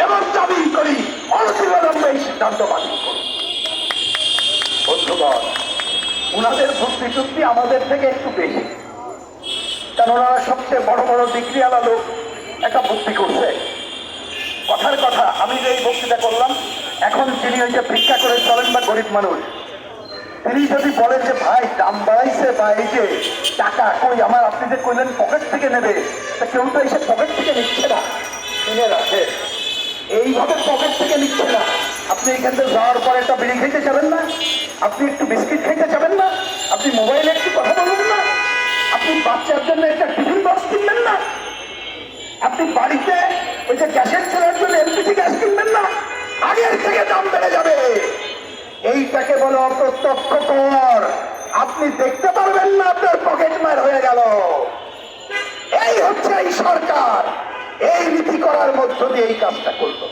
এবং দাবি করি অনতিবিলম্বে এই সিদ্ধান্ত বাতিল করুন। বন্ধুগণ, ওনাদের বুদ্ধি শুদ্ধি আমাদের থেকে একটু বেশি, কারণ ওনারা সবচেয়ে বড় বড় ডিগ্রিওয়ালা লোক একটা বুদ্ধি করছে। কথার কথা, আমি যে এই বক্তৃতা করলাম, এখন যিনি ওই যে ভিক্ষা করে চলেন বা গরিব মানুষ, তিনি যদি বলেন যে ভাই দাম বাড়াইছে বা এই যে টাকা কই আমার, আপনি যে কইলেন পকেট থেকে নেবে, তা কেউ তো এসে পকেট থেকে নিচ্ছে না, কিনে রাখে এইভাবে পকেট থেকে নিচ্ছে না। আপনি এখান থেকে যাওয়ার পর একটা বিড়ি খেতে যাবেন না, আপনি একটু বিস্কিট খেতে যাবেন না, আপনি মোবাইলে একটু কথা বলবেন না, আপনি বাচ্চার জন্য একটা টিফিন বক্স কিনবেন না, আপনি বাড়িতে ওই যে গ্যাসের চলার জন্য এলপিজি গ্যাস কিনবেন না, আগের থেকে দাম বেড়ে যাবে। এইটাকে বলে অপ্রত্যক্ষ কর। আপনি দেখতে পারবেন না আপনার পকেট মার হয়ে গেল। এই হচ্ছে এই সরকার, এই নীতি করার মধ্য দিয়ে এই কাজটা করল।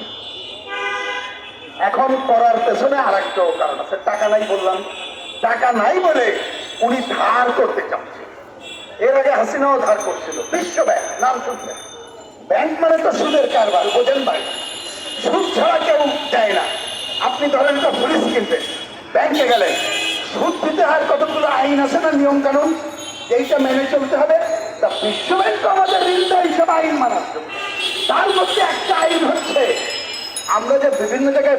এখন করার পেছনে আর একটাও কারণ আছে, টাকা নাই বললাম। টাকা নাই বলে উনি ধার করতে চাচ্ছে। এর আগে হাসিনাও ধার করছিল, বিশ্ব ব্যাংক নাম শুনছেন। ব্যাংক মানে তো সুদের কারবার, বোঝেন ভাই, সুদ ছাড়া কেউ দেয় না। আপনি ধরেন একটা ফ্রিজ কিনবেন, ব্যাংকে গেলেন, সুদ দিতে হয় কতগুলো আইন আছে না, নিয়ম কানুন, এইটা মেনে চলতে হবে। তা বিশ্ব ব্যাংক আমাদের ঋণ দেয় এইসব আইন মানার জন্য। তার মধ্যে একটা আইন হচ্ছে, আমরা যে বিভিন্ন জায়গায়